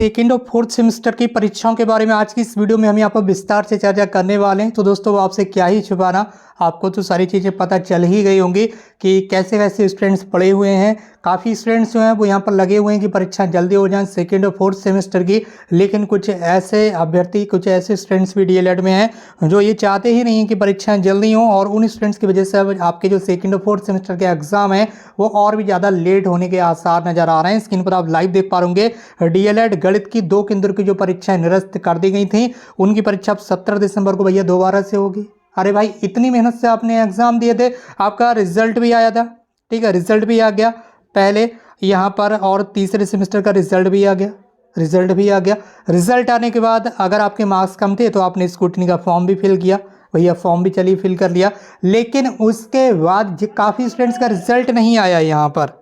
Second और fourth semester की परीक्षाओं के बारे में आज की इस वीडियो में हम यहाँ पर विस्तार से चर्चा करने वाले हैं। तो दोस्तों आपसे क्या ही छुपाना, आपको तो सारी चीज़ें पता चल ही गई होंगी कि कैसे कैसे स्टूडेंट्स पढ़े हुए हैं। काफ़ी स्टूडेंट्स जो हैं वो यहाँ पर लगे हुए हैं कि परीक्षा जल्दी हो जाए सेकेंड और फोर्थ सेमेस्टर की, लेकिन कुछ ऐसे अभ्यर्थी, कुछ ऐसे स्टूडेंट्स भी डीएलएड में हैं जो ये चाहते ही नहीं कि परीक्षाएं जल्दी हों, और उन स्टूडेंट्स की वजह से अब आपके जो सेकेंड और फोर्थ सेमेस्टर के एग्जाम हैं वो और भी ज़्यादा लेट होने के आसार नजर आ रहे हैं। स्क्रीन पर आप लाइव देख पा होंगे डीएलएड गणित की 2 केंद्र की जो परीक्षाएं निरस्त कर दी गई थी, उनकी परीक्षा अब 17 दिसंबर को भैया दोबारा से होगी। अरे भाई, इतनी मेहनत से आपने एग्जाम दिए थे, आपका रिजल्ट भी आया था, ठीक है, रिजल्ट भी आ गया पहले यहाँ पर, और तीसरे सेमेस्टर का रिजल्ट भी आ गया, रिजल्ट आने के बाद अगर आपके मार्क्स कम थे तो आपने स्क्रूटनी का फॉर्म भी फिल किया, भैया फॉर्म भी चलिए फिल कर लिया, लेकिन उसके बाद काफ़ी स्टूडेंट्स का रिजल्ट नहीं आया यहाँ पर।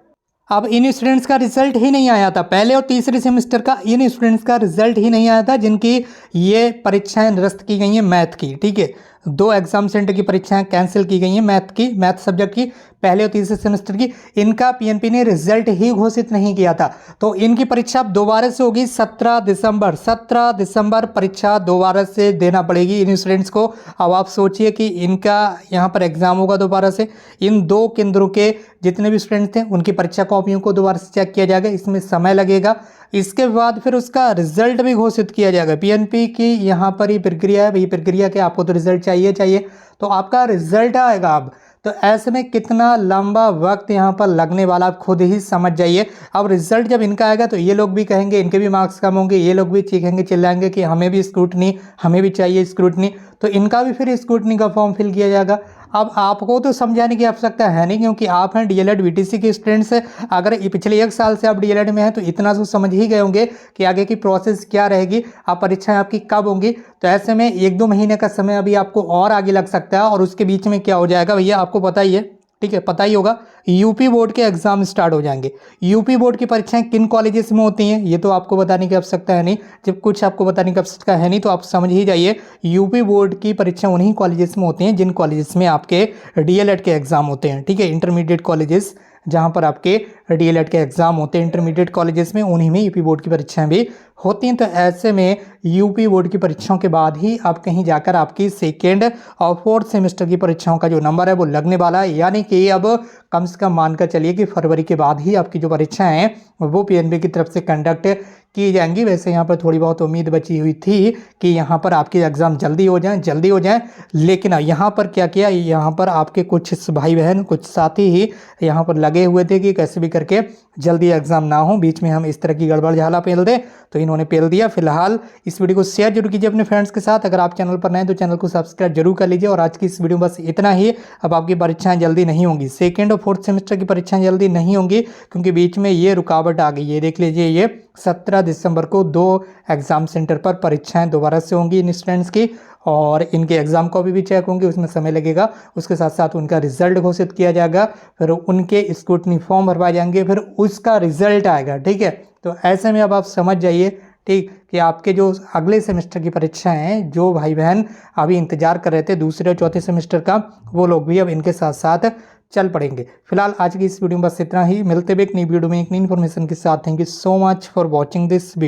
अब इन स्टूडेंट्स का रिजल्ट ही नहीं आया था, पहले और तीसरे सेमेस्टर का इन स्टूडेंट्स का रिजल्ट ही नहीं आया था जिनकी ये परीक्षाएं निरस्त की गई हैं मैथ की, ठीक है। 2 एग्जाम सेंटर की परीक्षाएं कैंसिल की गई हैं मैथ सब्जेक्ट की, पहले और तीसरे सेमेस्टर की। इनका पीएनपी ने रिजल्ट ही घोषित नहीं किया था, तो इनकी परीक्षा अब दोबारा से होगी 17 दिसंबर परीक्षा दोबारा से देना पड़ेगी इन स्टूडेंट्स को। अब आप सोचिए कि इनका यहाँ पर एग्जाम होगा दोबारा से, इन 2 केंद्रों के जितने भी स्टूडेंट्स थे उनकी परीक्षा कॉपियों को दोबारा से चेक किया जाएगा, इसमें समय लगेगा। इसके बाद फिर उसका रिजल्ट भी घोषित किया जाएगा। पीएनपी की यहाँ पर ही प्रक्रिया है, ये प्रक्रिया के आपको तो रिजल्ट चाहिए, तो आपका रिजल्ट आएगा अब। तो ऐसे में कितना लंबा वक्त यहाँ पर लगने वाला आप खुद ही समझ जाइए। अब रिजल्ट जब इनका आएगा तो ये लोग भी कहेंगे, इनके भी मार्क्स कम होंगे, ये लोग भी चीखेंगे चिल्लाएंगे कि हमें भी स्क्रूटनी, हमें भी चाहिए स्क्रूटनी, तो इनका भी फिर स्क्रूटनी का फॉर्म फिल किया जाएगा। अब आपको तो समझाने की आवश्यकता है नहीं, क्योंकि आप हैं डीएलएड बीटीसी के स्टूडेंट्स। अगर पिछले 1 साल से आप डीएलएड में हैं तो इतना तो समझ ही गए होंगे कि आगे की प्रोसेस क्या रहेगी, आप परीक्षाएं आपकी कब होंगी। तो ऐसे में 1-2 महीने का समय अभी आपको और आगे लग सकता है, और उसके बीच में क्या हो जाएगा भैया आपको पता ही है, ठीक है, पता ही होगा, यूपी बोर्ड के एग्जाम स्टार्ट हो जाएंगे। यूपी बोर्ड की परीक्षाएं किन कॉलेजेस में होती हैं ये तो आपको बताने की आवश्यकता है नहीं, जब कुछ आपको बताने की आवश्यकता है नहीं तो आप समझ ही जाइए, यूपी बोर्ड की परीक्षा उन्हीं कॉलेजेस में होती हैं जिन कॉलेजेस में आपके डीएलएड के एग्जाम होते हैं, ठीक है। इंटरमीडिएट कॉलेजेस जहाँ पर आपके डीएलएड के एग्जाम होते हैं, इंटरमीडिएट कॉलेजेस में, उन्हीं में यूपी बोर्ड की परीक्षाएं भी होती हैं। तो ऐसे में यूपी बोर्ड की परीक्षाओं के बाद ही अब कहीं जाकर आपकी सेकेंड और फोर्थ सेमेस्टर की परीक्षाओं का जो नंबर है वो लगने वाला है, यानी कि अब कम से कम मानकर चलिए कि फरवरी के बाद ही आपकी जो परीक्षाएं हैं वो पीएनबी की तरफ से कंडक्ट की जाएंगी। वैसे यहाँ पर थोड़ी बहुत उम्मीद बची हुई थी कि यहाँ पर आपके एग्ज़ाम जल्दी हो जाएं, लेकिन यहाँ पर क्या किया, यहाँ पर आपके कुछ भाई बहन, कुछ साथी ही यहाँ पर लगे हुए थे कि कैसे भी करके जल्दी एग्जाम ना हो, बीच में हम इस तरह की गड़बड़ झाला पेल दें, तो इन्होंने पेल दिया। फिलहाल इस वीडियो को शेयर जरूर कीजिए अपने फ्रेंड्स के साथ। अगर आप चैनल पर नए तो चैनल को सब्सक्राइब जरूर कर लीजिए। और आज की इस वीडियो में बस इतना ही। अब आपकी परीक्षाएं जल्दी नहीं होंगी, सेकेंड और फोर्थ सेमेस्टर की परीक्षाएं जल्दी नहीं होंगी, क्योंकि बीच में ये रुकावट आ गई है। देख लीजिए, ये 17 दिसंबर को 2 एग्जाम सेंटर पर परीक्षाएं दोबारा से होंगी इन स्टूडेंट्स की, और इनके एग्जाम कॉपी भी चेक होंगे, उसमें समय लगेगा। उसके साथ साथ उनका रिजल्ट घोषित किया जाएगा, फिर उनके स्क्रूटनी फॉर्म भरवाए जाएंगे, फिर उसका रिजल्ट आएगा, ठीक है। तो ऐसे में अब आप समझ जाइए, ठीक, कि आपके जो अगले सेमेस्टर की परीक्षाएं हैं, जो भाई बहन अभी इंतजार कर रहे थे दूसरे और चौथे सेमेस्टर का, वो लोग भी अब इनके साथ साथ चल पड़ेंगे। फिलहाल आज की इस वीडियो में बस इतना ही। मिलते हुए एक नई वीडियो में एक नई इन्फॉर्मेशन के साथ। Thank you so much for watching this video.